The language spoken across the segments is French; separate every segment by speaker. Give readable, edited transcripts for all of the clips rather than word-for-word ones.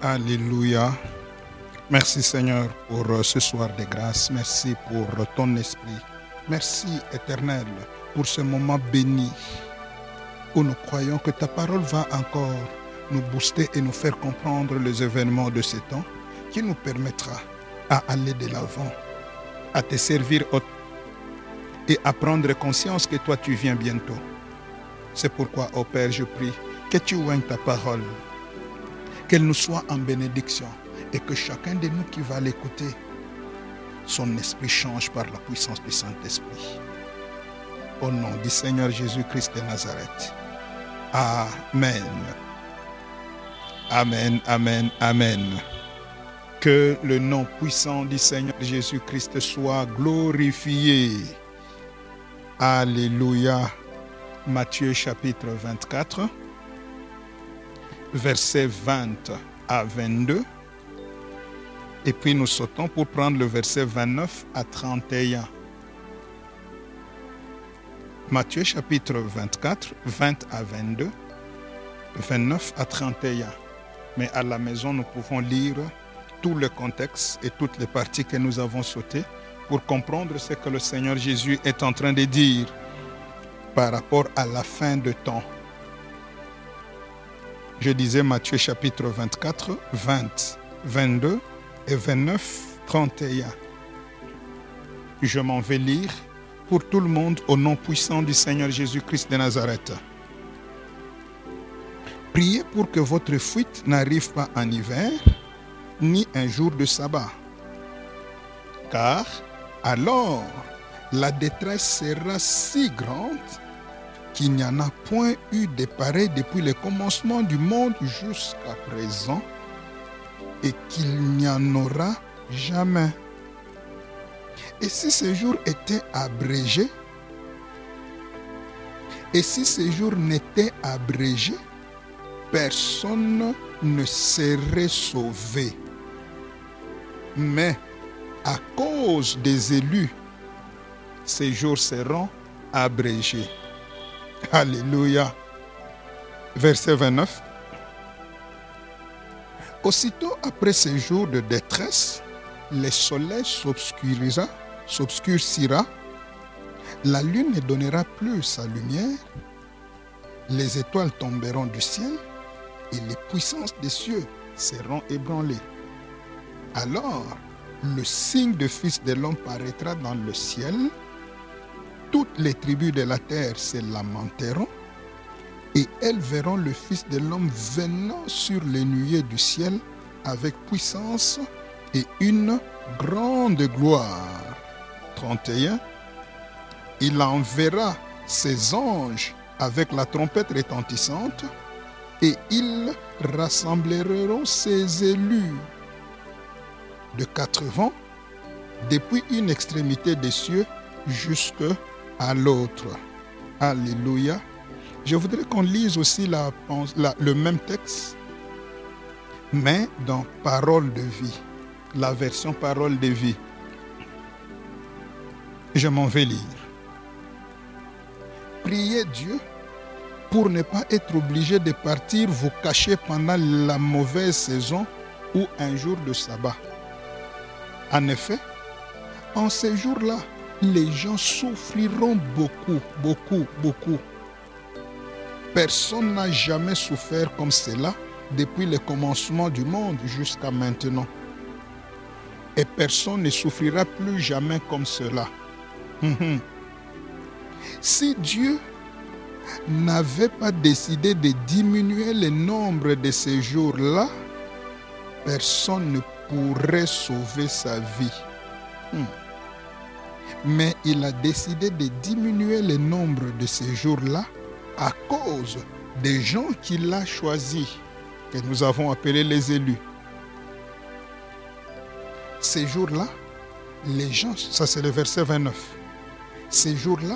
Speaker 1: Alléluia. Merci Seigneur pour ce soir de grâce. Merci pour ton esprit. Merci Éternel pour ce moment béni où nous croyons que ta parole va encore nous booster et nous faire comprendre les événements de ce temps qui nous permettra à aller de l'avant, à te servir et à prendre conscience que toi tu viens bientôt. C'est pourquoi, ô Père, je prie que tu oignes ta parole, qu'elle nous soit en bénédiction et que chacun de nous qui va l'écouter, son esprit change par la puissance du Saint-Esprit. Au nom du Seigneur Jésus-Christ de Nazareth. Amen. Amen, amen, amen. Que le nom puissant du Seigneur Jésus-Christ soit glorifié. Alléluia. Matthieu chapitre 24, versets 20 à 22. Et puis nous sautons pour prendre le verset 29 à 31. Matthieu chapitre 24, 20 à 22, 29 à 31. Mais à la maison, nous pouvons lire tout le contexte et toutes les parties que nous avons sautées pour comprendre ce que le Seigneur Jésus est en train de dire par rapport à la fin de temps. Je disais Matthieu chapitre 24, 20, 22 et 29, 31. Je m'en vais lire pour tout le monde au nom puissant du Seigneur Jésus-Christ de Nazareth. Priez pour que votre fuite n'arrive pas en hiver, ni un jour de sabbat. Car alors la détresse sera si grande qu'il n'y en a point eu de pareil depuis le commencement du monde jusqu'à présent et qu'il n'y en aura jamais. Et si ce jour était abrégé, et si ce jour n'était abrégé, personne ne serait sauvé. Mais à cause des élus, ces jours seront abrégés. Alléluia. Verset 29. Aussitôt après ces jours de détresse, le soleil s'obscurcira, la lune ne donnera plus sa lumière, les étoiles tomberont du ciel et les puissances des cieux seront ébranlées. Alors, le signe du Fils de l'homme paraîtra dans le ciel. Toutes les tribus de la terre se lamenteront et elles verront le Fils de l'homme venant sur les nuées du ciel avec puissance et une grande gloire. 31. Il enverra ses anges avec la trompette retentissante et ils rassembleront ses élus de 4 vents depuis une extrémité des cieux jusqu'à l'autre. Alléluia. Je voudrais qu'on lise aussi le même texte, mais dans Parole de vie, la version Parole de vie. Je m'en vais lire. Priez Dieu pour ne pas être obligé de partir vous cacher pendant la mauvaise saison ou un jour de sabbat. En effet, en ces jours-là, les gens souffriront beaucoup, beaucoup, beaucoup. Personne n'a jamais souffert comme cela depuis le commencement du monde jusqu'à maintenant. Et personne ne souffrira plus jamais comme cela. Si Dieu n'avait pas décidé de diminuer le nombre de ces jours-là, personne ne pourrait sauver sa vie. Mais il a décidé de diminuer le nombre de ces jours-là à cause des gens qu'il a choisis, que nous avons appelés les élus. Ces jours-là, les gens, ça c'est le verset 29, ces jours-là,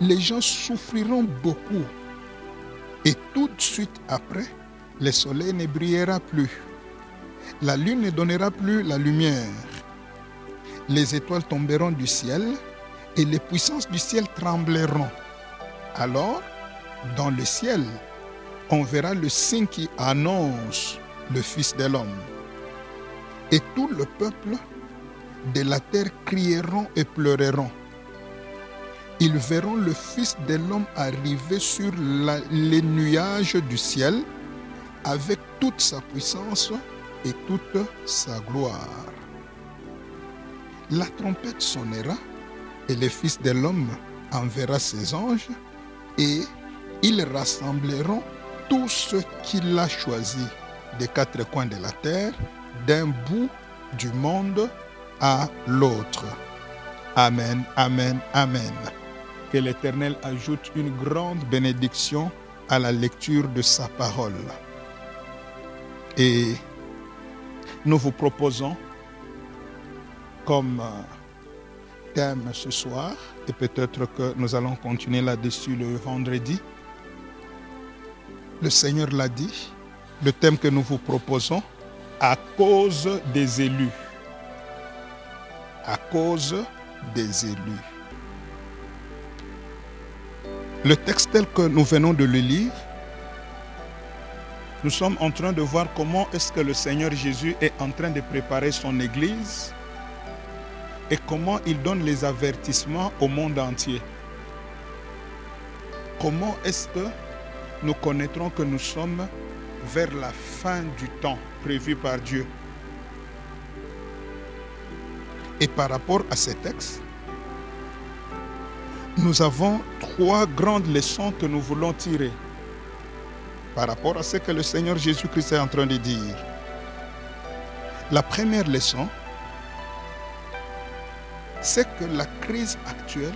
Speaker 1: les gens souffriront beaucoup. Et tout de suite après, le soleil ne brillera plus. La lune ne donnera plus la lumière. Les étoiles tomberont du ciel et les puissances du ciel trembleront. Alors, dans le ciel, on verra le signe qui annonce le Fils de l'homme. Et tout le peuple de la terre crieront et pleureront. Ils verront le Fils de l'homme arriver sur les nuages du ciel avec toute sa puissance et toute sa gloire. La trompette sonnera et le Fils de l'homme enverra ses anges et ils rassembleront tous ceux qu'il a choisis des quatre coins de la terre, d'un bout du monde à l'autre. Amen, amen, amen. Que l'Éternel ajoute une grande bénédiction à la lecture de sa parole. Et nous vous proposons comme thème ce soir, et peut-être que nous allons continuer là-dessus le vendredi. Le Seigneur l'a dit, le thème que nous vous proposons, à cause des élus. À cause des élus. Le texte tel que nous venons de le lire, nous sommes en train de voir comment est-ce que le Seigneur Jésus est en train de préparer son Église et comment il donne les avertissements au monde entier. Comment est-ce que nous connaîtrons que nous sommes vers la fin du temps prévu par Dieu? Et par rapport à ces textes, nous avons trois grandes leçons que nous voulons tirer par rapport à ce que le Seigneur Jésus-Christ est en train de dire. La première leçon, c'est que la crise actuelle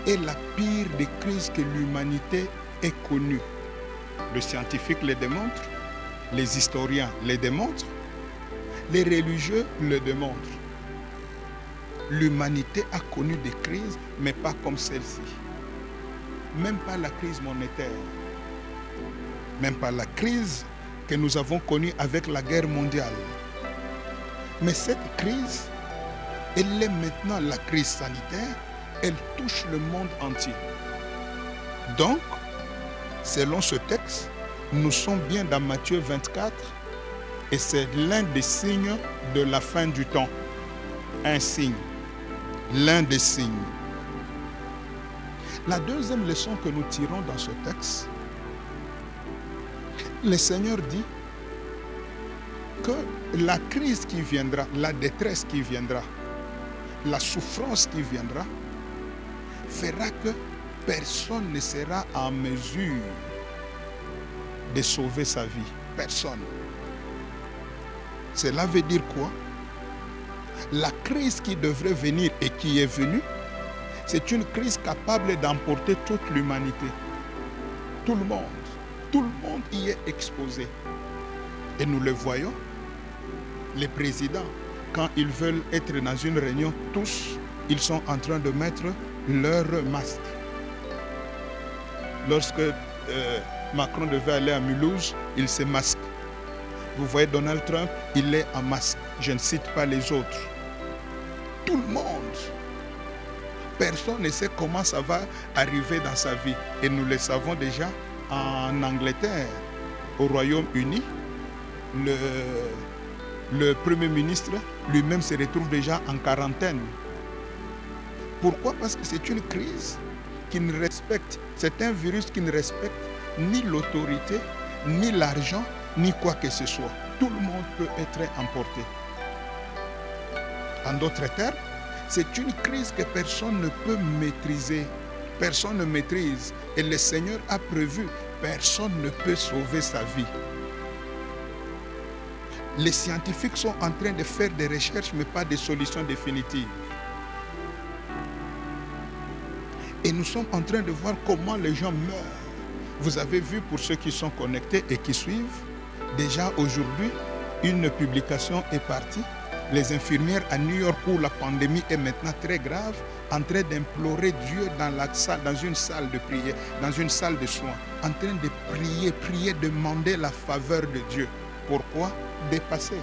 Speaker 1: est la pire des crises que l'humanité ait connues. Les scientifiques le démontrent, les historiens le démontrent, les religieux le démontrent. L'humanité a connu des crises, mais pas comme celle-ci. Même pas la crise monétaire. Même pas la crise que nous avons connue avec la guerre mondiale. Mais cette crise, elle est maintenant la crise sanitaire, elle touche le monde entier. Donc, selon ce texte, nous sommes bien dans Matthieu 24 et c'est l'un des signes de la fin du temps. Un signe. L'un des signes. La deuxième leçon que nous tirons dans ce texte, le Seigneur dit que la crise qui viendra, la détresse qui viendra, la souffrance qui viendra, fera que personne ne sera en mesure de sauver sa vie. Personne. Cela veut dire quoi? La crise qui devrait venir et qui est venue, c'est une crise capable d'emporter toute l'humanité. Tout le monde y est exposé. Et nous le voyons, les présidents, quand ils veulent être dans une réunion, tous, ils sont en train de mettre leur masque. Lorsque Macron devait aller à Mulhouse, il se masque. Vous voyez Donald Trump, il est en masque. Je ne cite pas les autres. Tout le monde. Personne ne sait comment ça va arriver dans sa vie. Et nous le savons déjà en Angleterre, au Royaume-Uni. Le Premier ministre lui-même se retrouve déjà en quarantaine. Pourquoi? Parce que c'est une crise qui ne respecte, c'est un virus qui ne respecte ni l'autorité, ni l'argent, ni quoi que ce soit. Tout le monde peut être emporté. En d'autres termes, c'est une crise que personne ne peut maîtriser. Personne ne maîtrise. Et le Seigneur a prévu, personne ne peut sauver sa vie. Les scientifiques sont en train de faire des recherches, mais pas de solutions définitives. Et nous sommes en train de voir comment les gens meurent. Vous avez vu, pour ceux qui sont connectés et qui suivent, déjà aujourd'hui, une publication est partie. Les infirmières à New York, où la pandémie est maintenant très grave, en train d'implorer Dieu dans une salle de prière, dans une salle de soins, en train de prier, demander la faveur de Dieu. Pourquoi? Dépasser.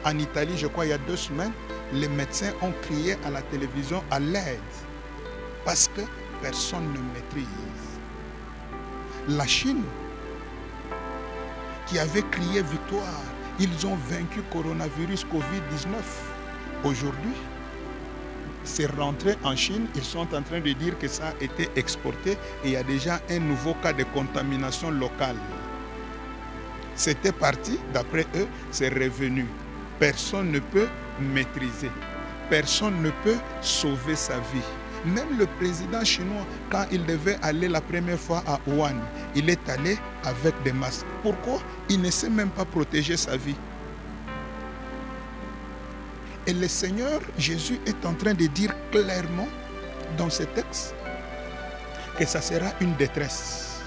Speaker 1: En Italie, je crois, il y a 2 semaines, les médecins ont crié à la télévision à l'aide parce que personne ne maîtrise. La Chine, qui avaient crié victoire. Ils ont vaincu coronavirus Covid-19. Aujourd'hui, c'est rentré en Chine. Ils sont en train de dire que ça a été exporté et il y a déjà un nouveau cas de contamination locale. C'était parti, d'après eux, c'est revenu. Personne ne peut maîtriser. Personne ne peut sauver sa vie. Même le président chinois, quand il devait aller la première fois à Wuhan, il est allé avec des masques. Pourquoi? Il ne sait même pas protéger sa vie. Et le Seigneur Jésus est en train de dire clairement dans ce texte que ça sera une détresse.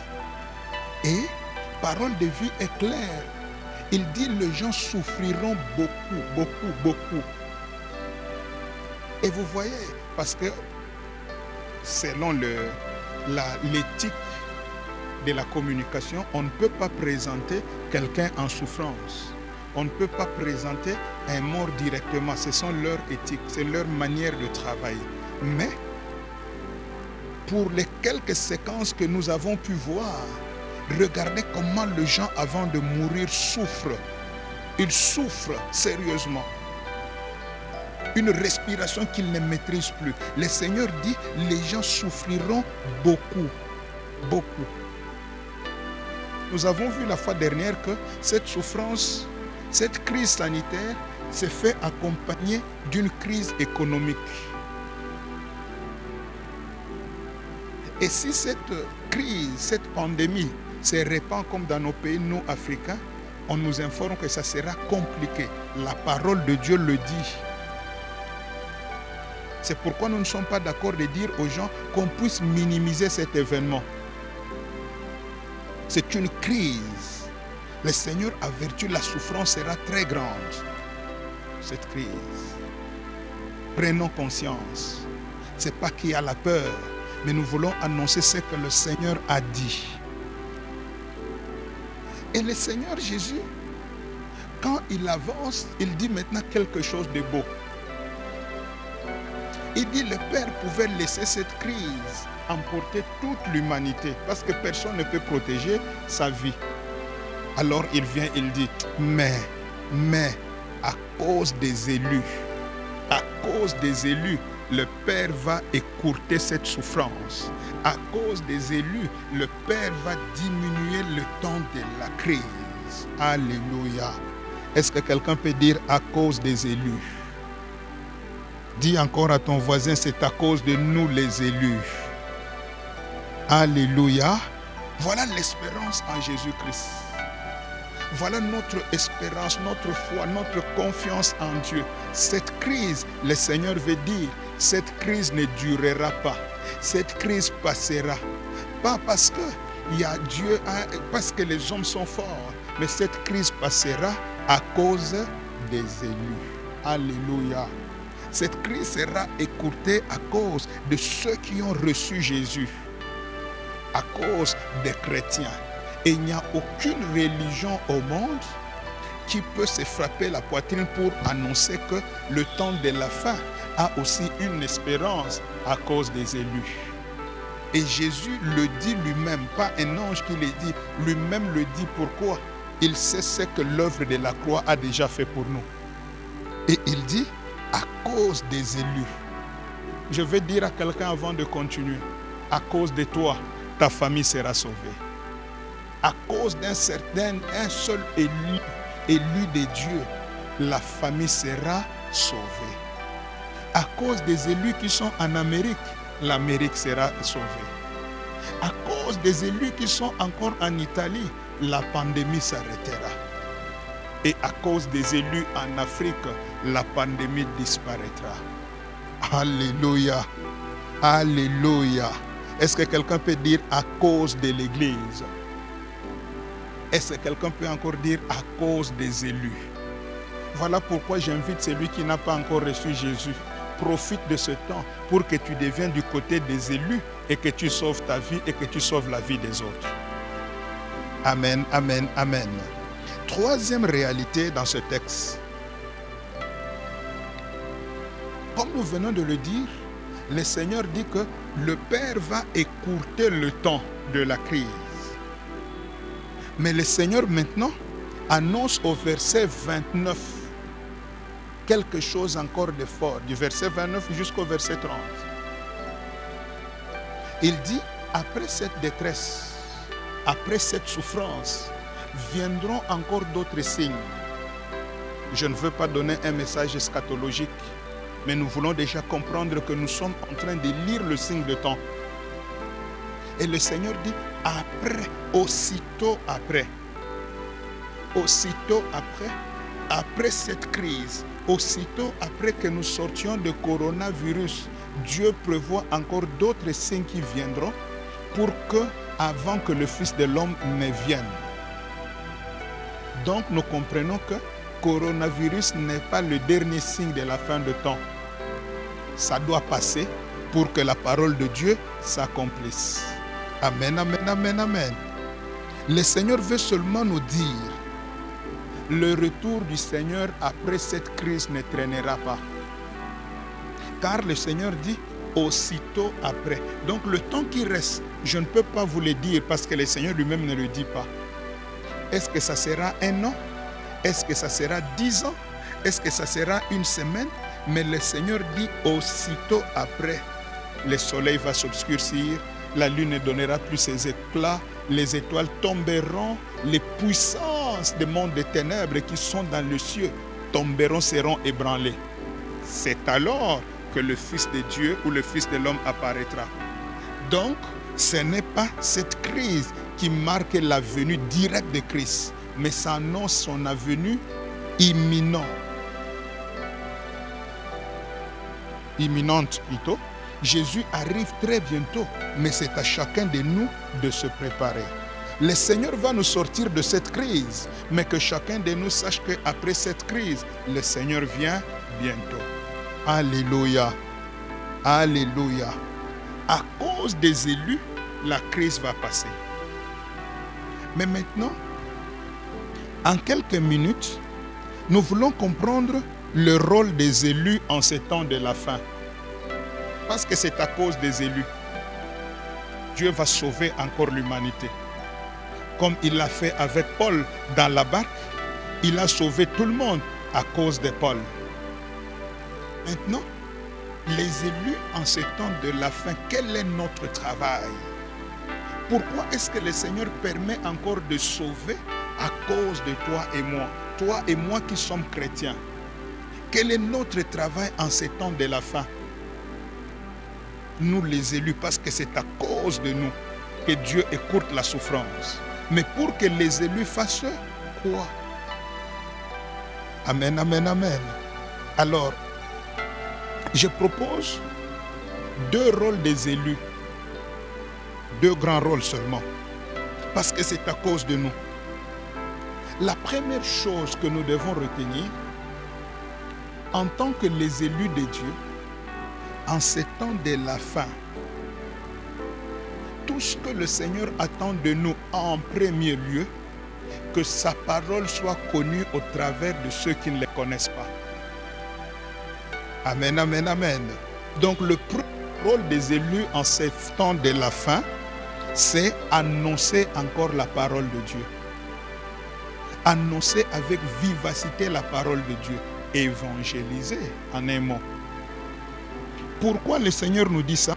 Speaker 1: Et parole de vie est claire. Il dit les gens souffriront beaucoup, beaucoup, beaucoup. Et vous voyez, parce que selon l'éthique de la communication, on ne peut pas présenter quelqu'un en souffrance. On ne peut pas présenter un mort directement. Ce sont leurs éthiques, c'est leur manière de travailler. Mais, pour les quelques séquences que nous avons pu voir, regardez comment les gens avant de mourir souffrent. Ils souffrent sérieusement. Une respiration qu'ils ne maîtrisent plus. Le Seigneur dit, les gens souffriront beaucoup, beaucoup. Nous avons vu la fois dernière que cette souffrance, cette crise sanitaire s'est fait accompagner d'une crise économique. Et si cette crise, cette pandémie se répand comme dans nos pays, nous, Africains, on nous informe que ça sera compliqué. La parole de Dieu le dit. C'est pourquoi nous ne sommes pas d'accord de dire aux gens qu'on puisse minimiser cet événement. C'est une crise. Le Seigneur avertit, la souffrance sera très grande. Cette crise. Prenons conscience. Ce n'est pas qu'il y a la peur, mais nous voulons annoncer ce que le Seigneur a dit. Et le Seigneur Jésus, quand il avance, il dit maintenant quelque chose de beau. Il dit le Père pouvait laisser cette crise emporter toute l'humanité parce que personne ne peut protéger sa vie. Alors il vient, il dit, mais à cause des élus, le Père va écourter cette souffrance. À cause des élus, le Père va diminuer le temps de la crise. Alléluia. Est-ce que quelqu'un peut dire à cause des élus? Dis encore à ton voisin, c'est à cause de nous les élus. Alléluia. Voilà l'espérance en Jésus-Christ. Voilà notre espérance, notre foi, notre confiance en Dieu. Cette crise, le Seigneur veut dire, cette crise ne durera pas. Cette crise passera. Pas parce que il y a Dieu, parce que les hommes sont forts, mais cette crise passera à cause des élus. Alléluia. Cette crise sera écourtée à cause de ceux qui ont reçu Jésus, à cause des chrétiens. Et il n'y a aucune religion au monde qui peut se frapper la poitrine pour annoncer que le temps de la fin a aussi une espérance à cause des élus. Et Jésus le dit lui-même, pas un ange qui le dit, lui-même le dit. Pourquoi? Il sait ce que l'œuvre de la croix a déjà fait pour nous. Et il dit, à cause des élus. Je vais dire à quelqu'un avant de continuer, à cause de toi, ta famille sera sauvée. À cause d'un seul élu de Dieu, la famille sera sauvée. À cause des élus qui sont en Amérique, l'Amérique sera sauvée. À cause des élus qui sont encore en Italie, la pandémie s'arrêtera. Et à cause des élus en Afrique, la pandémie disparaîtra. Alléluia. Alléluia. Est-ce que quelqu'un peut dire à cause de l'Église? Est-ce que quelqu'un peut encore dire à cause des élus? Voilà pourquoi j'invite celui qui n'a pas encore reçu Jésus. Profite de ce temps pour que tu deviennes du côté des élus et que tu sauves ta vie et que tu sauves la vie des autres. Amen, amen, amen. Troisième réalité dans ce texte. Comme nous venons de le dire, le Seigneur dit que le Père va écourter le temps de la crise. Mais le Seigneur maintenant annonce au verset 29 quelque chose encore de fort, du verset 29 jusqu'au verset 30. Il dit, après cette détresse, après cette souffrance, viendront encore d'autres signes. Je ne veux pas donner un message eschatologique, mais nous voulons déjà comprendre que nous sommes en train de lire le signe de temps. Et le Seigneur dit, après, aussitôt après cette crise, aussitôt après que nous sortions de coronavirus, Dieu prévoit encore d'autres signes qui viendront pour que, avant que le Fils de l'homme ne vienne. Donc nous comprenons que coronavirus n'est pas le dernier signe de la fin de temps. Ça doit passer pour que la parole de Dieu s'accomplisse. Amen, amen, amen, amen. Le Seigneur veut seulement nous dire, le retour du Seigneur après cette crise ne traînera pas. Car le Seigneur dit, aussitôt après. Donc le temps qui reste, je ne peux pas vous le dire parce que le Seigneur lui-même ne le dit pas. Est-ce que ça sera 1 an? Est-ce que ça sera 10 ans? Est-ce que ça sera 1 semaine? Mais le Seigneur dit aussitôt après, le soleil va s'obscurcir, la lune ne donnera plus ses éclats, les étoiles tomberont, les puissances des mondes des ténèbres qui sont dans le ciel tomberont, seront ébranlées. C'est alors que le Fils de Dieu ou le Fils de l'homme apparaîtra. Donc, ce n'est pas cette crise qui marque la venue directe de Christ, mais ça annonce son venue imminente. Imminente plutôt. Jésus arrive très bientôt, mais c'est à chacun de nous de se préparer. Le Seigneur va nous sortir de cette crise, mais que chacun de nous sache qu'après cette crise, le Seigneur vient bientôt. Alléluia. Alléluia. À cause des élus, la crise va passer. Mais maintenant, en quelques minutes, nous voulons comprendre le rôle des élus en ces temps de la fin. Parce que c'est à cause des élus. Dieu va sauver encore l'humanité. Comme il l'a fait avec Paul dans la barque, il a sauvé tout le monde à cause de Paul. Maintenant, les élus en ces temps de la fin, quel est notre travail? Pourquoi est-ce que le Seigneur permet encore de sauver à cause de toi et moi qui sommes chrétiens? Quel est notre travail en ces temps de la fin? Nous les élus, parce que c'est à cause de nous que Dieu écourte la souffrance. Mais pour que les élus fassent quoi? Amen, amen, amen. Alors, je propose 2 rôles des élus. 2 grands rôles seulement. Parce que c'est à cause de nous. La première chose que nous devons retenir, en tant que les élus de Dieu, en ces temps de la fin, tout ce que le Seigneur attend de nous en premier lieu, que sa parole soit connue au travers de ceux qui ne le connaissent pas. Amen, amen, amen. Donc le premier rôle des élus en ces temps de la fin, c'est annoncer encore la parole de Dieu. Annoncer avec vivacité la parole de Dieu. Évangéliser en un mot. Pourquoi le Seigneur nous dit ça?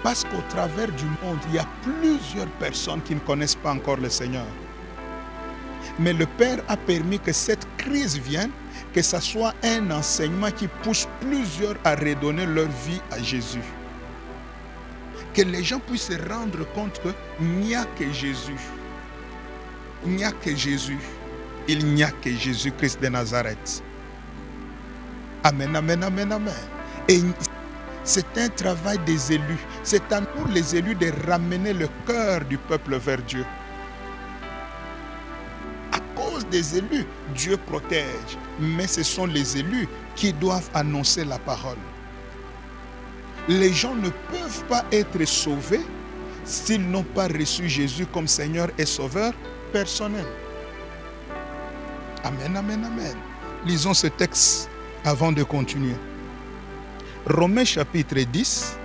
Speaker 1: Parce qu'au travers du monde, il y a plusieurs personnes qui ne connaissent pas encore le Seigneur. Mais le Père a permis que cette crise vienne, que ce soit un enseignement qui pousse plusieurs à redonner leur vie à Jésus. Que les gens puissent se rendre compte qu'il n'y a que Jésus. Il n'y a que Jésus. Il n'y a que Jésus-Christ de Nazareth. Amen, amen, amen, amen. Et c'est un travail des élus. C'est à nous les élus de ramener le cœur du peuple vers Dieu. À cause des élus, Dieu protège. Mais ce sont les élus qui doivent annoncer la parole. Les gens ne peuvent pas être sauvés s'ils n'ont pas reçu Jésus comme Seigneur et Sauveur personnel. Amen, amen, amen. Lisons ce texte avant de continuer. Romains chapitre 10,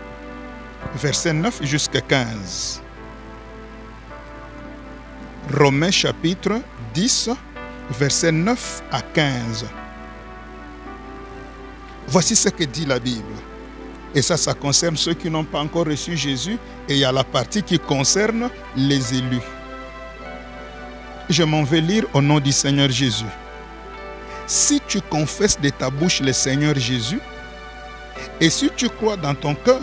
Speaker 1: verset 9 jusqu'à 15. Romains chapitre 10, versets 9 à 15. Voici ce que dit la Bible. Et ça concerne ceux qui n'ont pas encore reçu Jésus. Et il y a la partie qui concerne les élus. Je m'en vais lire au nom du Seigneur Jésus. Si tu confesses de ta bouche le Seigneur Jésus, et si tu crois dans ton cœur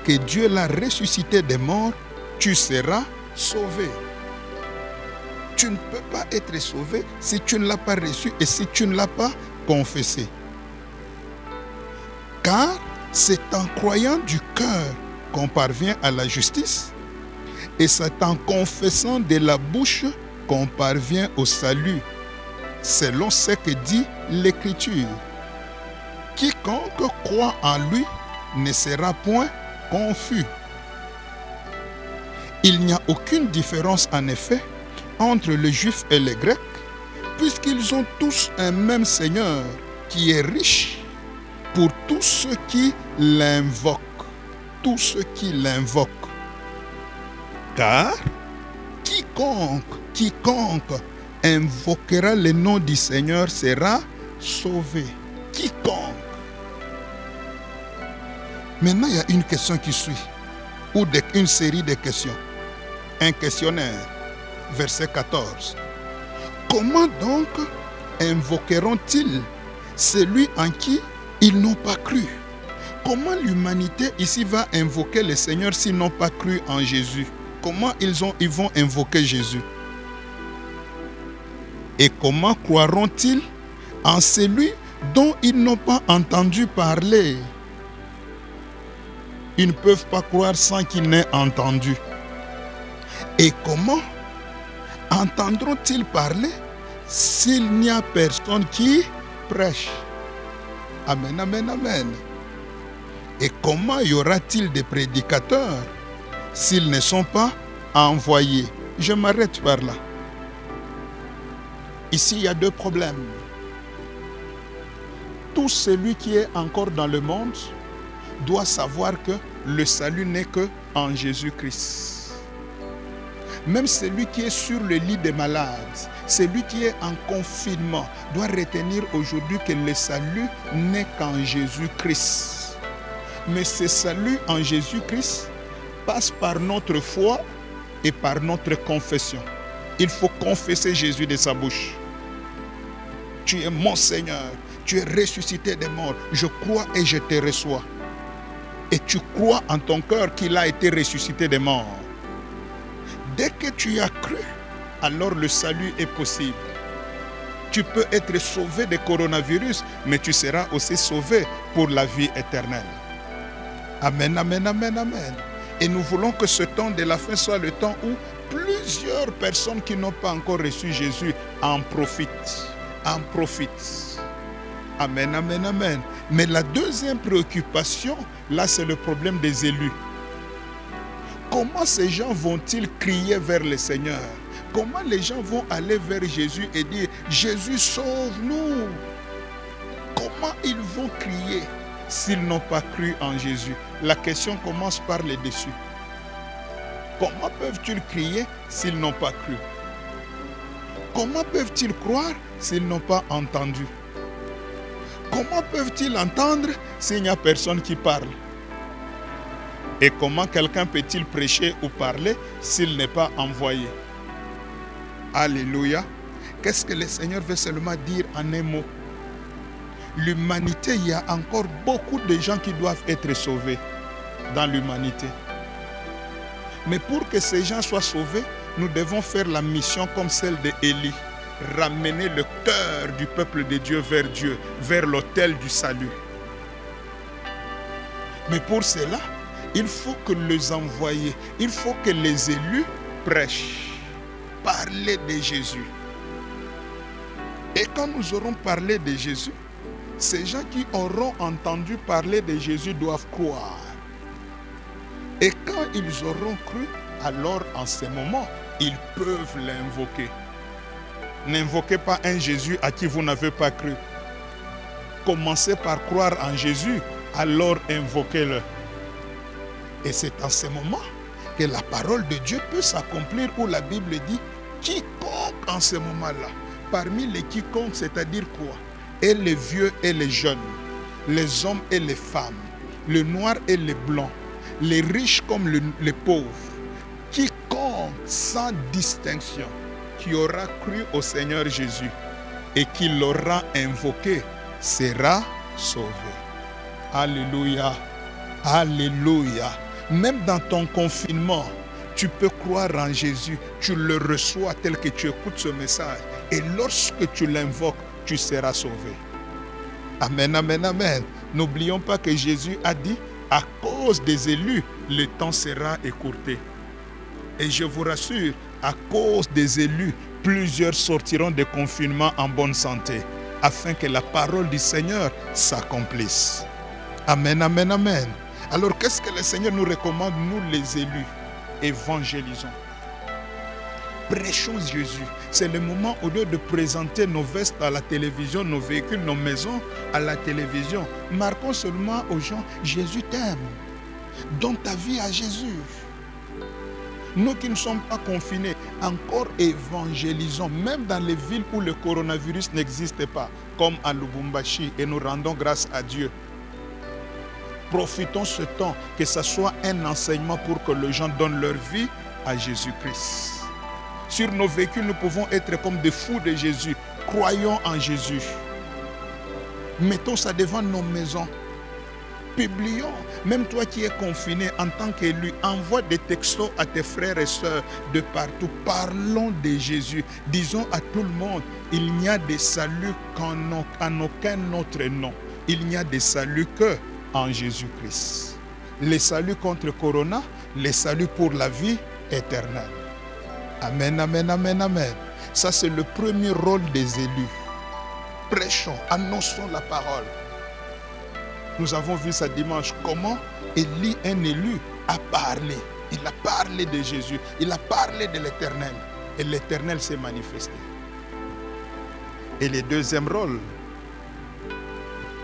Speaker 1: que Dieu l'a ressuscité des morts, tu seras sauvé. Tu ne peux pas être sauvé si tu ne l'as pas reçu et si tu ne l'as pas confessé. Car c'est en croyant du cœur qu'on parvient à la justice, et c'est en confessant de la bouche qu'on parvient au salut, selon ce que dit l'Écriture. Quiconque croit en lui ne sera point confus. Il n'y a aucune différence en effet entre les Juifs et les Grecs, puisqu'ils ont tous un même Seigneur qui est riche pour tous ceux qui l'invoquent. Tous ceux qui l'invoquent. Car quiconque invoquera le nom du Seigneur sera sauvé. Quiconque. Maintenant, il y a une question qui suit, ou une série de questions. Un questionnaire, verset 14. Comment donc invoqueront-ils celui en qui ils n'ont pas cru? Comment l'humanité ici va invoquer le Seigneur s'ils n'ont pas cru en Jésus? Comment ils vont invoquer Jésus? Et comment croiront-ils en celui dont ils n'ont pas entendu parler? Ils ne peuvent pas croire sans qu'ils n'aient entendu. Et comment entendront-ils parler s'il n'y a personne qui prêche? Amen, amen, amen. Et comment y aura-t-il des prédicateurs s'ils ne sont pas envoyés? Je m'arrête par là. Ici, il y a deux problèmes. Tout celui qui est encore dans le monde doit savoir que le salut n'est que en Jésus-Christ. Même celui qui est sur le lit des malades, celui qui est en confinement, doit retenir aujourd'hui que le salut n'est qu'en Jésus-Christ. Mais ce salut en Jésus-Christ passe par notre foi et par notre confession. Il faut confesser Jésus de sa bouche. Tu es mon Seigneur, tu es ressuscité des morts. Je crois et je te reçois. Et tu crois en ton cœur qu'il a été ressuscité des morts. Dès que tu as cru, alors le salut est possible. Tu peux être sauvé du coronavirus, mais tu seras aussi sauvé pour la vie éternelle. Amen, amen, amen, amen. Et nous voulons que ce temps de la fin soit le temps où plusieurs personnes qui n'ont pas encore reçu Jésus en profitent. En profitent. Amen, amen, amen. Mais la deuxième préoccupation, là, c'est le problème des élus. Comment ces gens vont-ils crier vers le Seigneur? Comment les gens vont aller vers Jésus et dire « Jésus, sauve-nous » Comment ils vont crier s'ils n'ont pas cru en Jésus? La question commence par les dessus. Comment peuvent-ils crier s'ils n'ont pas cru? Comment peuvent-ils croire s'ils n'ont pas entendu? Comment peuvent-ils entendre s'il n'y a personne qui parle? Et comment quelqu'un peut-il prêcher ou parler s'il n'est pas envoyé? Alléluia. Qu'est-ce que le Seigneur veut seulement dire en un mot? L'humanité, il y a encore beaucoup de gens qui doivent être sauvés dans l'humanité. Mais pour que ces gens soient sauvés, nous devons faire la mission comme celle d'Élie. Ramener le cœur du peuple de Dieu, vers l'autel du salut. Mais pour cela, il faut que les envoyés, il faut que les élus prêchent, parler de Jésus. Et quand nous aurons parlé de Jésus, ces gens qui auront entendu parler de Jésus doivent croire. Et quand ils auront cru, alors en ce moment, ils peuvent l'invoquer. N'invoquez pas un Jésus à qui vous n'avez pas cru. Commencez par croire en Jésus, alors invoquez-le. Et c'est en ce moment que la parole de Dieu peut s'accomplir où la Bible dit quiconque en ce moment-là, parmi les quiconque, c'est-à-dire quoi? Et les vieux et les jeunes, les hommes et les femmes, les noirs et les blancs, les riches comme les pauvres, quiconque sans distinction, qui aura cru au Seigneur Jésus et qui l'aura invoqué, sera sauvé. Alléluia, alléluia. Même dans ton confinement, tu peux croire en Jésus, tu le reçois tel que tu écoutes ce message. Et lorsque tu l'invoques, tu seras sauvé. Amen, amen, amen. N'oublions pas que Jésus a dit, à cause des élus, le temps sera écourté. Et je vous rassure, à cause des élus, plusieurs sortiront de confinement en bonne santé, afin que la parole du Seigneur s'accomplisse. Amen, amen, amen. Alors qu'est-ce que le Seigneur nous recommande, nous les élus? Évangélisons. Prêchons Jésus. C'est le moment, au lieu de présenter nos vestes à la télévision, nos véhicules, nos maisons à la télévision, marquons seulement aux gens, Jésus t'aime. Donne ta vie à Jésus. Nous qui ne sommes pas confinés, encore évangélisons, même dans les villes où le coronavirus n'existe pas, comme à Lubumbashi, et nous rendons grâce à Dieu. Profitons ce temps, que ce soit un enseignement pour que les gens donnent leur vie à Jésus-Christ. Sur nos véhicules, nous pouvons être comme des fous de Jésus. Croyons en Jésus. Mettons ça devant nos maisons. Publions. Même toi qui es confiné en tant qu'élu, envoie des textos à tes frères et sœurs de partout. Parlons de Jésus. Disons à tout le monde, il n'y a de salut qu'en aucun autre nom. Il n'y a de salut que en Jésus-Christ. Le salut contre Corona, le salut pour la vie éternelle. Amen, amen, amen, amen. Ça, c'est le premier rôle des élus. Prêchons, annonçons la parole. Nous avons vu ça dimanche, comment Élie, un élu, a parlé. Il a parlé de Jésus, il a parlé de l'Éternel. Et l'Éternel s'est manifesté. Et le deuxième rôle,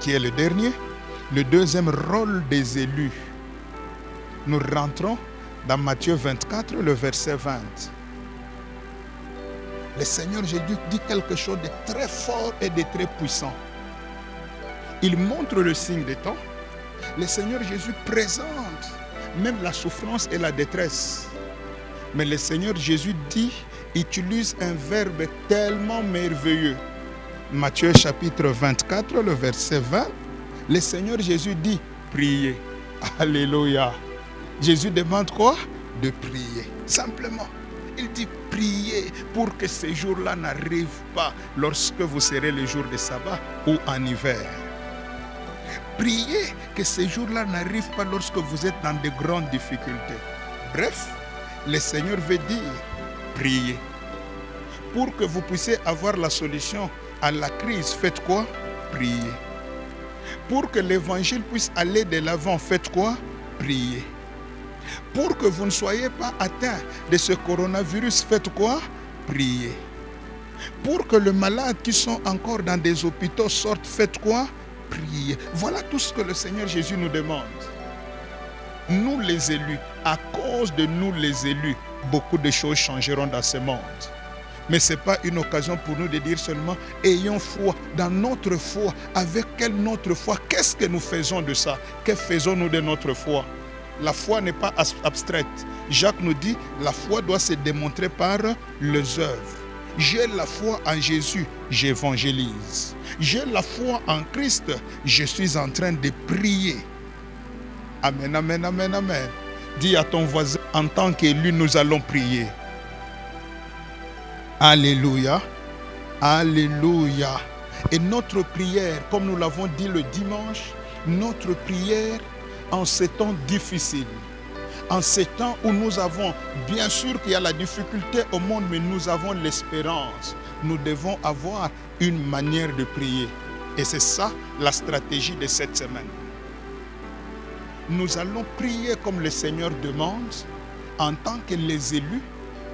Speaker 1: qui est le dernier, le deuxième rôle des élus. Nous rentrons dans Matthieu 24, le verset 20. Le Seigneur Jésus dit quelque chose de très fort et de très puissant. Il montre le signe des temps. Le Seigneur Jésus présente même la souffrance et la détresse. Mais le Seigneur Jésus dit, utilise un verbe tellement merveilleux. Matthieu chapitre 24, le verset 20. Le Seigneur Jésus dit, priez. Alléluia. Jésus demande quoi? De prier. Simplement. Il dit, priez pour que ces jours-là n'arrivent pas lorsque vous serez le jour de sabbat ou en hiver. Priez que ces jours-là n'arrivent pas lorsque vous êtes dans de grandes difficultés. Bref, le Seigneur veut dire, priez. Pour que vous puissiez avoir la solution à la crise, faites quoi? Priez. Pour que l'évangile puisse aller de l'avant, faites quoi? Priez. Pour que vous ne soyez pas atteint de ce coronavirus, faites quoi? Priez. Pour que les malades qui sont encore dans des hôpitaux sortent, faites quoi? Priez. Voilà tout ce que le Seigneur Jésus nous demande. Nous les élus, à cause de nous les élus, beaucoup de choses changeront dans ce monde. Mais ce n'est pas une occasion pour nous de dire seulement, ayons foi dans notre foi. Avec quelle notre foi? Qu'est-ce que nous faisons de ça? Que faisons-nous de notre foi? La foi n'est pas abstraite. Jacques nous dit, la foi doit se démontrer par les œuvres. J'ai la foi en Jésus, j'évangélise. J'ai la foi en Christ, je suis en train de prier. Amen, amen, amen, amen. Dis à ton voisin, en tant qu'élu, nous allons prier. Alléluia, alléluia. Et notre prière, comme nous l'avons dit le dimanche, notre prière en ces temps difficiles, en ces temps où nous avons, bien sûr qu'il y a la difficulté au monde, mais nous avons l'espérance. Nous devons avoir une manière de prier. Et c'est ça la stratégie de cette semaine. Nous allons prier comme le Seigneur demande, en tant que les élus,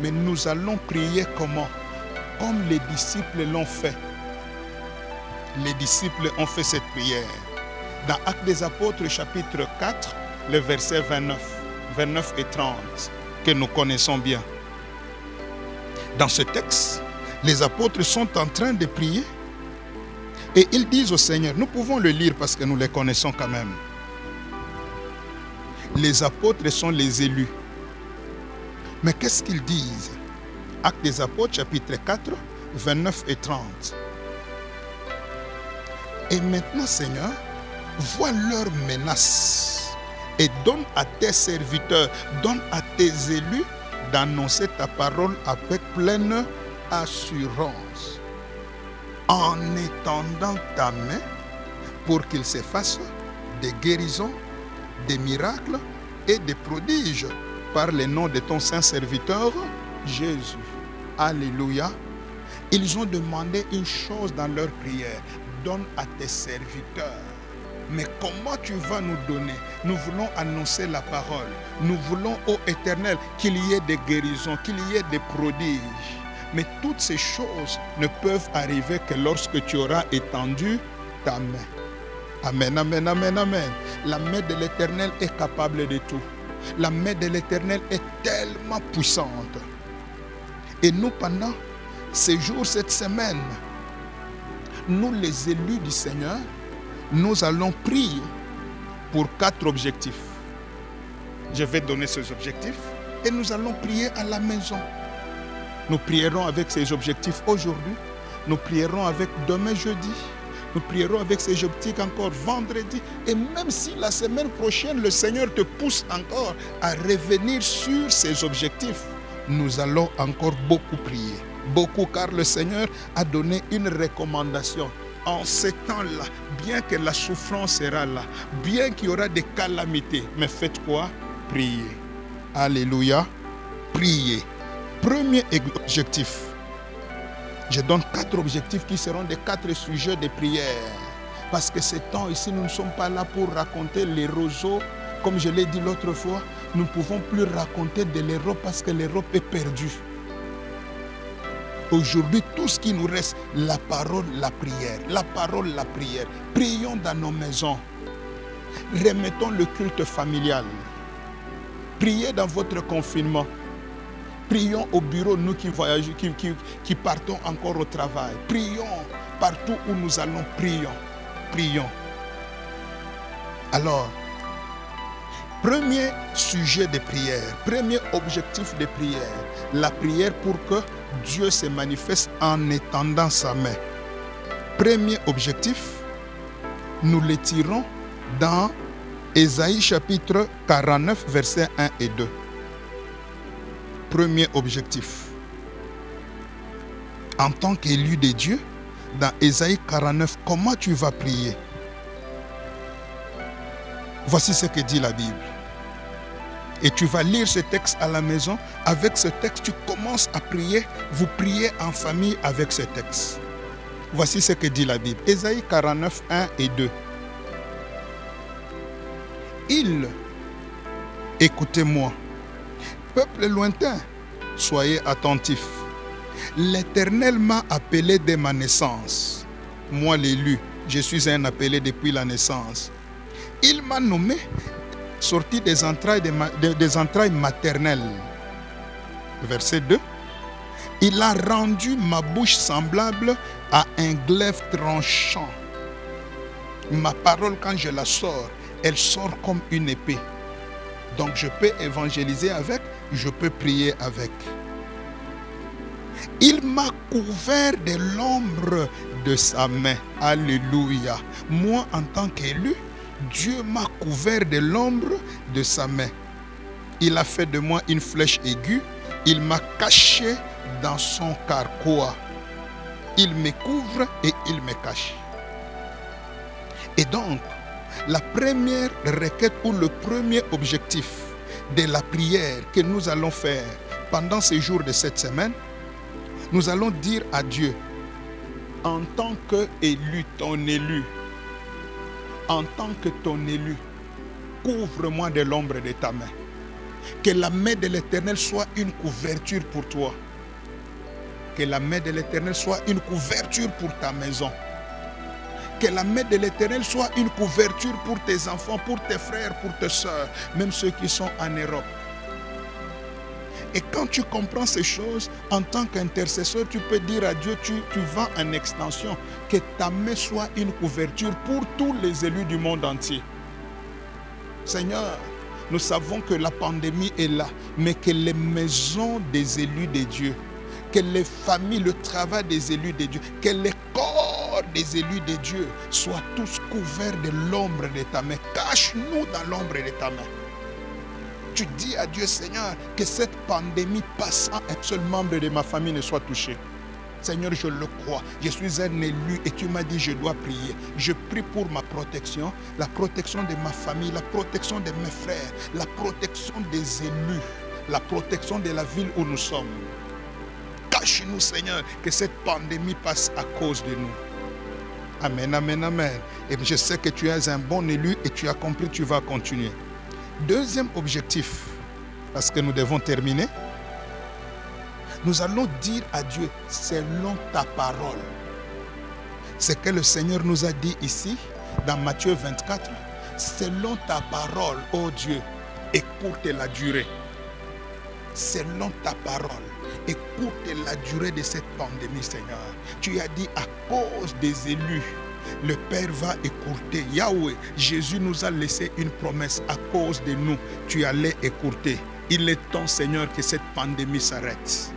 Speaker 1: mais nous allons prier comment? Comme les disciples l'ont fait. Les disciples ont fait cette prière. Dans Actes des Apôtres, chapitre 4, le verset 29 et 30, que nous connaissons bien. Dans ce texte, les apôtres sont en train de prier et ils disent au Seigneur, nous pouvons le lire parce que nous les connaissons quand même. Les apôtres sont les élus. Mais qu'est-ce qu'ils disent? Actes des apôtres, chapitre 4, 29 et 30. Et maintenant, Seigneur, vois leurs menaces et donne à tes serviteurs, donne à tes élus d'annoncer ta parole avec pleine assurance, en étendant ta main pour qu'il se fasse des guérisons, des miracles et des prodiges par le nom de ton saint serviteur Jésus. Alléluia. Ils ont demandé une chose dans leur prière. Donne à tes serviteurs. Mais comment tu vas nous donner? Nous voulons annoncer la parole. Nous voulons, ô Éternel, qu'il y ait des guérisons, qu'il y ait des prodiges. Mais toutes ces choses ne peuvent arriver que lorsque tu auras étendu ta main. Amen, amen, amen, amen. La main de l'Éternel est capable de tout. La main de l'Éternel est tellement puissante. Et nous, pendant ces jours, cette semaine, nous les élus du Seigneur, nous allons prier pour 4 objectifs. Je vais donner ces objectifs et nous allons prier à la maison. Nous prierons avec ces objectifs aujourd'hui. Nous prierons avec demain jeudi. Nous prierons avec ces objectifs encore vendredi. Et même si la semaine prochaine, le Seigneur te pousse encore à revenir sur ces objectifs, nous allons encore beaucoup prier. Beaucoup, car le Seigneur a donné une recommandation. En ces temps-là, bien que la souffrance sera là, bien qu'il y aura des calamités, mais faites quoi? Priez. Alléluia. Priez. Premier objectif. Je donne 4 objectifs qui seront des 4 sujets de prière. Parce que ces temps ici, nous ne sommes pas là pour raconter les roseaux. Comme je l'ai dit l'autre fois, nous ne pouvons plus raconter de l'Europe parce que l'Europe est perdue. Aujourd'hui, tout ce qui nous reste, la parole, la prière. La parole, la prière. Prions dans nos maisons. Remettons le culte familial. Priez dans votre confinement. Prions au bureau, nous qui voyageons, qui partons encore au travail. Prions partout où nous allons, prions. Prions. Alors, premier sujet de prière, premier objectif de prière, la prière pour que Dieu se manifeste en étendant sa main. Premier objectif, nous le tirons dans Ésaïe chapitre 49, versets 1 et 2. Premier objectif. En tant qu'élu de Dieu, dans Ésaïe 49, comment tu vas prier? Voici ce que dit la Bible. Et tu vas lire ce texte à la maison. Avec ce texte, tu commences à prier. Vous priez en famille avec ce texte. Voici ce que dit la Bible. Ésaïe 49, 1 et 2. Écoutez-moi, peuple lointain, soyez attentifs. L'Éternel m'a appelé dès ma naissance. Moi l'élu, je suis un appelé depuis la naissance. Il m'a nommé sorti des entrailles maternelles. Verset 2. Il a rendu ma bouche semblable à un glaive tranchant. Ma parole, quand je la sors, elle sort comme une épée. Donc je peux évangéliser avec, je peux prier avec. Il m'a couvert de l'ombre de sa main. Alléluia. Moi, en tant qu'élu, Dieu m'a couvert de l'ombre de sa main. Il a fait de moi une flèche aiguë. Il m'a caché dans son carquois. Il me couvre et il me cache. Et donc, la première requête ou le premier objectif de la prière que nous allons faire pendant ces jours de cette semaine, nous allons dire à Dieu, en tant qu'élu, ton élu, en tant que ton élu, couvre-moi de l'ombre de ta main. Que la main de l'Éternel soit une couverture pour toi. Que la main de l'Éternel soit une couverture pour ta maison. Que la main de l'Éternel soit une couverture pour tes enfants, pour tes frères, pour tes soeurs, même ceux qui sont en Europe. Et quand tu comprends ces choses, en tant qu'intercesseur, tu peux dire à Dieu, tu vas en extension, que ta main soit une couverture pour tous les élus du monde entier. Seigneur, nous savons que la pandémie est là, mais que les maisons des élus de Dieu, que les familles, le travail des élus de Dieu, que les corps des élus de Dieu soient tous couverts de l'ombre de ta main. Cache-nous dans l'ombre de ta main. Tu dis à Dieu, Seigneur, que cette pandémie passant, un seul membre de ma famille ne soit touché. Seigneur, je le crois. Je suis un élu et tu m'as dit je dois prier. Je prie pour ma protection, la protection de ma famille, la protection de mes frères, la protection des élus, la protection de la ville où nous sommes. Cache-nous, Seigneur, que cette pandémie passe à cause de nous. Amen, amen, amen. Et je sais que tu es un bon élu et tu as compris, tu vas continuer. Deuxième objectif, parce que nous devons terminer, nous allons dire à Dieu, selon ta parole. Ce que le Seigneur nous a dit ici, dans Matthieu 24, selon ta parole, ô Dieu, écoute la durée. Selon ta parole, écoute la durée de cette pandémie, Seigneur. Tu as dit, à cause des élus, le Père va écourter. Yahweh, Jésus nous a laissé une promesse. À cause de nous, tu allais écourter. Il est temps, Seigneur, que cette pandémie s'arrête.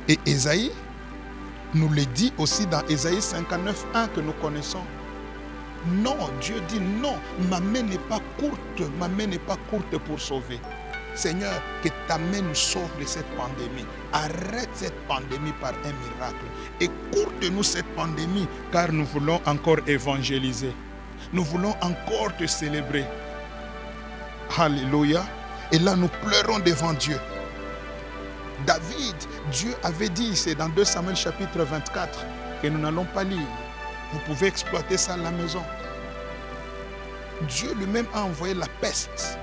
Speaker 1: Et Ésaïe nous le dit aussi dans Ésaïe 59:1 que nous connaissons. Non, Dieu dit non, ma main n'est pas courte, ma main n'est pas courte pour sauver. Seigneur, que ta main nous sauve de cette pandémie. Arrête cette pandémie par un miracle. Écoute-nous cette pandémie, car nous voulons encore évangéliser. Nous voulons encore te célébrer. Alléluia. Et là, nous pleurons devant Dieu. David, Dieu avait dit, c'est dans 2 Samuel chapitre 24, que nous n'allons pas lire. Vous pouvez exploiter ça à la maison. Dieu lui-même a envoyé la peste.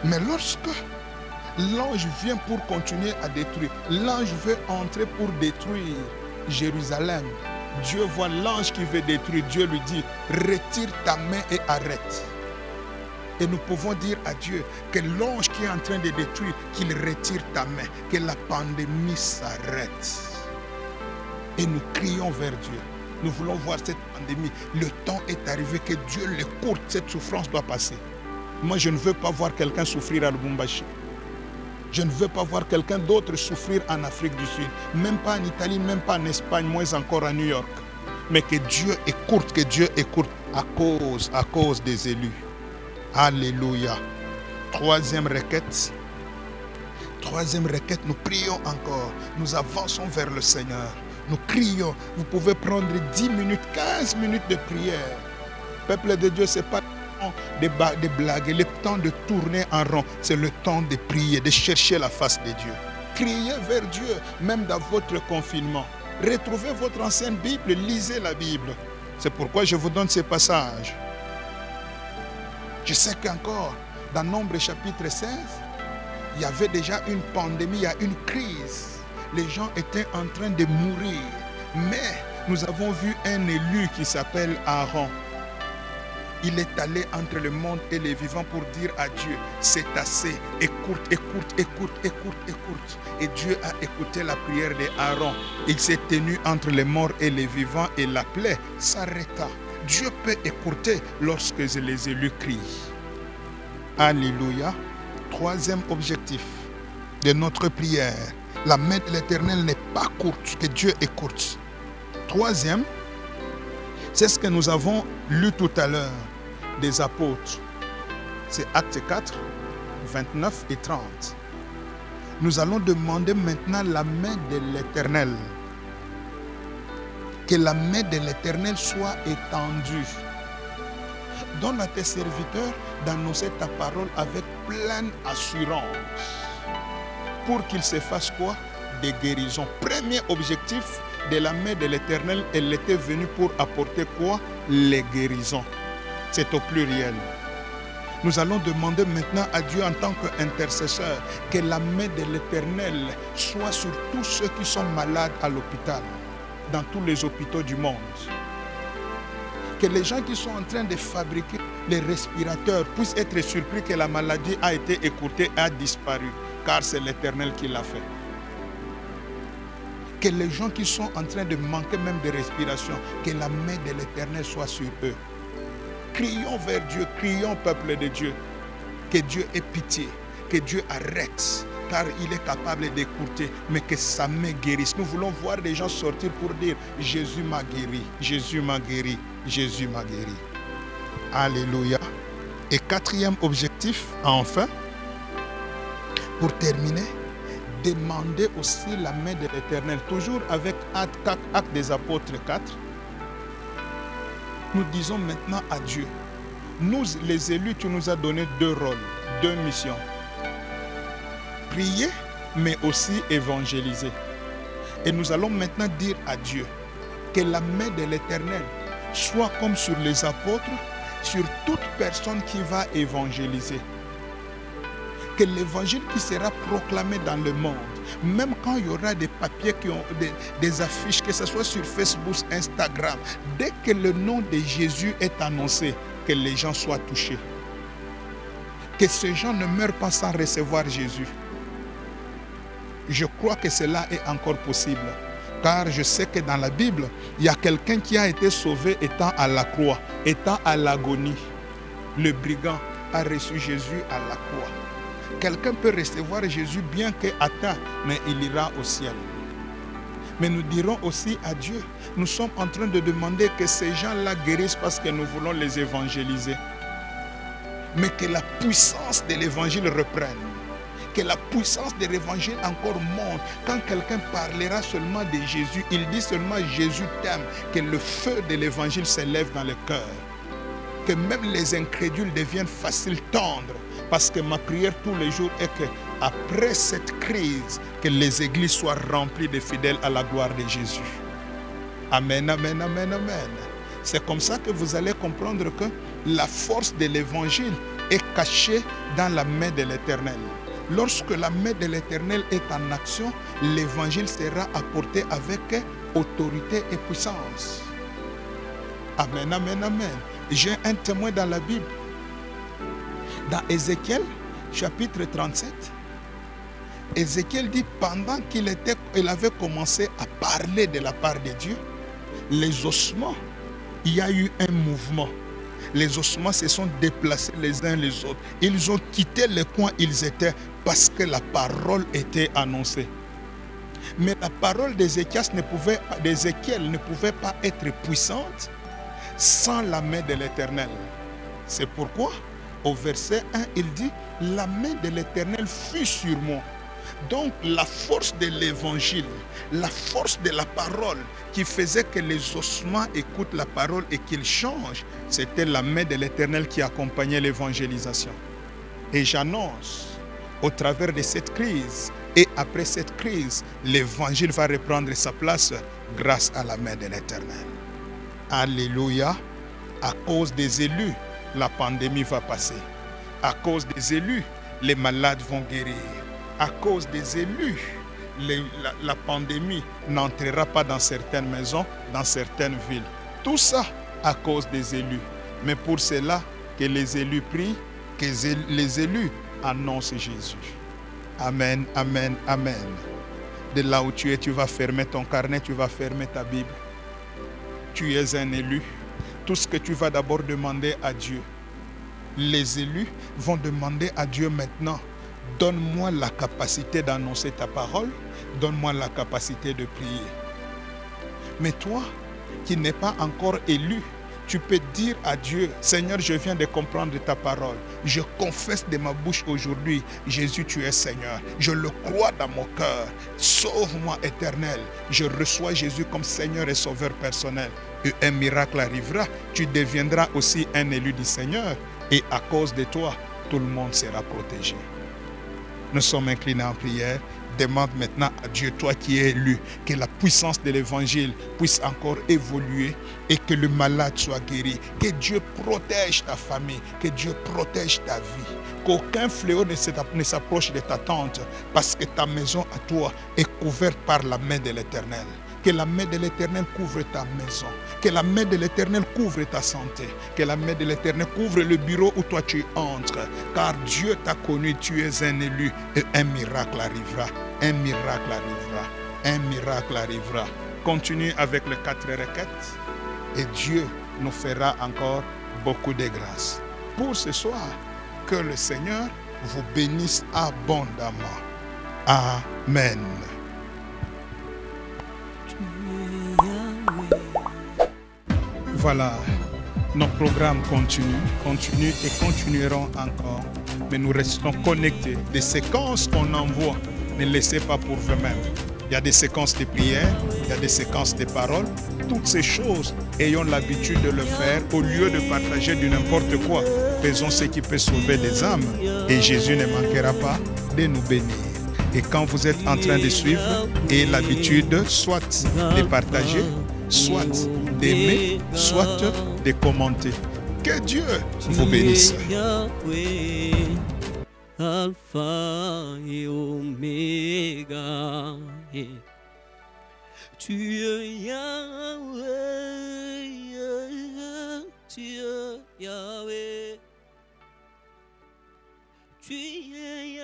Speaker 1: Mais lorsque l'ange vient pour continuer à détruire, l'ange veut entrer pour détruire Jérusalem. Dieu voit l'ange qui veut détruire. Dieu lui dit, retire ta main et arrête. Et nous pouvons dire à Dieu que l'ange qui est en train de détruire, qu'il retire ta main, que la pandémie s'arrête. Et nous crions vers Dieu. Nous voulons voir cette pandémie. Le temps est arrivé que Dieu l'écoute. Cette souffrance doit passer. Moi, je ne veux pas voir quelqu'un souffrir à Lubumbashi. Je ne veux pas voir quelqu'un d'autre souffrir en Afrique du Sud. Même pas en Italie, même pas en Espagne, moins encore à New York. Mais que Dieu écoute à cause des élus. Alléluia. Troisième requête, nous prions encore. Nous avançons vers le Seigneur. Nous crions. Vous pouvez prendre 10 minutes, 15 minutes de prière. Peuple de Dieu, ce n'est pas le temps de blaguer, le temps de tourner en rond. C'est le temps de prier, de chercher la face de Dieu. Criez vers Dieu, même dans votre confinement. Retrouvez votre ancienne Bible, lisez la Bible. C'est pourquoi je vous donne ces passages. Je sais qu'encore, dans Nombre chapitre 16, il y avait déjà une pandémie, il y a une crise. Les gens étaient en train de mourir. Mais nous avons vu un élu qui s'appelle Aaron. Il est allé entre le monde et les vivants pour dire à Dieu, c'est assez, écoute. Et Dieu a écouté la prière d'Aaron. Il s'est tenu entre les morts et les vivants et la plaie s'arrêta. Dieu peut écouter lorsque les élus crient. Alléluia. Troisième objectif de notre prière. La main de l'Éternel n'est pas courte, que Dieu écoute. Troisième, c'est ce que nous avons lu tout à l'heure des apôtres. C'est Actes 4, 29 et 30. Nous allons demander maintenant la main de l'Éternel. Que la main de l'Éternel soit étendue. Donne à tes serviteurs d'annoncer ta parole avec pleine assurance. Pour qu'ils se fassent quoi? Des guérisons. Premier objectif de la main de l'Éternel, elle était venue pour apporter quoi? Les guérisons. C'est au pluriel. Nous allons demander maintenant à Dieu en tant qu'intercesseur que la main de l'Éternel soit sur tous ceux qui sont malades à l'hôpital, dans tous les hôpitaux du monde. Que les gens qui sont en train de fabriquer les respirateurs puissent être surpris que la maladie a été écourtée et a disparu, car c'est l'Éternel qui l'a fait. Que les gens qui sont en train de manquer même de respiration, que la main de l'Éternel soit sur eux. Crions vers Dieu, crions peuple de Dieu. Que Dieu ait pitié, que Dieu arrête, car il est capable d'écouter, mais que sa main guérisse. Nous voulons voir des gens sortir pour dire, Jésus m'a guéri, Jésus m'a guéri, Jésus m'a guéri. Alléluia. Et quatrième objectif, enfin, pour terminer, demander aussi la main de l'Éternel. Toujours avec Actes des Apôtres 4, nous disons maintenant à Dieu, nous les élus, tu nous as donné 2 rôles, 2 missions. Prier, mais aussi évangéliser. Et nous allons maintenant dire à Dieu que la main de l'Éternel soit comme sur les apôtres, sur toute personne qui va évangéliser. Que l'évangile qui sera proclamé dans le monde, même quand il y aura des papiers qui ont des affiches, que ce soit sur Facebook, Instagram, dès que le nom de Jésus est annoncé, que les gens soient touchés. Que ces gens ne meurent pas sans recevoir Jésus. Je crois que cela est encore possible. Car je sais que dans la Bible, il y a quelqu'un qui a été sauvé étant à la croix, étant à l'agonie. Le brigand a reçu Jésus à la croix. Quelqu'un peut recevoir Jésus bien qu'atteint, mais il ira au ciel. Mais nous dirons aussi à Dieu, nous sommes en train de demander que ces gens-là guérissent parce que nous voulons les évangéliser. Mais que la puissance de l'évangile reprenne. Que la puissance de l'évangile encore monte. Quand quelqu'un parlera seulement de Jésus, il dit seulement Jésus t'aime. Que le feu de l'évangile s'élève dans le cœur. Que même les incrédules deviennent faciles tendres. Parce que ma prière tous les jours est que après cette crise, que les églises soient remplies de fidèles à la gloire de Jésus. Amen, amen, amen, amen. C'est comme ça que vous allez comprendre que la force de l'évangile est cachée dans la main de l'Éternel. Lorsque la main de l'Éternel est en action, l'évangile sera apporté avec autorité et puissance. Amen, amen, amen. J'ai un témoin dans la Bible. Dans Ézéchiel, chapitre 37, Ézéchiel dit, pendant qu'il avait commencé à parler de la part de Dieu, les ossements, il y a eu un mouvement. Les ossements se sont déplacés les uns les autres. Ils ont quitté le coin où ils étaient parce que la parole était annoncée. Mais la parole d'Ézéchiel ne pouvait pas être puissante sans la main de l'Éternel. C'est pourquoi, au verset 1, il dit, la main de l'Éternel fut sur moi. Donc la force de l'évangile, la force de la parole qui faisait que les ossements écoutent la parole et qu'ils changent, c'était la main de l'Éternel qui accompagnait l'évangélisation. Et j'annonce, au travers de cette crise et après cette crise, l'évangile va reprendre sa place grâce à la main de l'Éternel. Alléluia. À cause des élus, la pandémie va passer. À cause des élus, les malades vont guérir. À cause des élus, la pandémie n'entrera pas dans certaines maisons, dans certaines villes. Tout ça à cause des élus. Mais pour cela, que les élus prient, que les élus annoncent Jésus. Amen, amen, amen. De là où tu es, tu vas fermer ton carnet, tu vas fermer ta Bible. Tu es un élu. Tout ce que tu vas d'abord demander à Dieu. Les élus vont demander à Dieu maintenant, donne-moi la capacité d'annoncer ta parole, donne-moi la capacité de prier. Mais toi, qui n'es pas encore élu, tu peux dire à Dieu, Seigneur, je viens de comprendre ta parole. Je confesse de ma bouche aujourd'hui, Jésus, tu es Seigneur. Je le crois dans mon cœur. Sauve-moi, Éternel. Je reçois Jésus comme Seigneur et Sauveur personnel. Et un miracle arrivera. Tu deviendras aussi un élu du Seigneur. Et à cause de toi, tout le monde sera protégé. Nous sommes inclinés en prière. Demande maintenant à Dieu, toi qui es élu, que la puissance de l'évangile puisse encore évoluer et que le malade soit guéri. Que Dieu protège ta famille, que Dieu protège ta vie. Qu'aucun fléau ne s'approche de ta tente parce que ta maison à toi est couverte par la main de l'Éternel. Que la main de l'Éternel couvre ta maison. Que la main de l'Éternel couvre ta santé. Que la main de l'Éternel couvre le bureau où toi tu entres. Car Dieu t'a connu, tu es un élu. Et un miracle arrivera. Un miracle arrivera. Un miracle arrivera. Continue avec les 4 requêtes. Et Dieu nous fera encore beaucoup de grâce. Pour ce soir, que le Seigneur vous bénisse abondamment. Amen. Voilà, nos programmes continuent et continueront encore. Mais nous restons connectés. Des séquences qu'on envoie, ne laissez pas pour vous-même. Il y a des séquences de prières, il y a des séquences de paroles. Toutes ces choses, ayons l'habitude de le faire au lieu de partager du n'importe quoi. Faisons ce qui peut sauver des âmes et Jésus ne manquera pas de nous bénir. Et quand vous êtes en train de suivre, ayez l'habitude soit de partager, soit d'aimer, soit de commenter. Que Dieu vous bénisse.
Speaker 2: Alpha et Oméga, tu es Yahweh, tu es Yahweh, tu es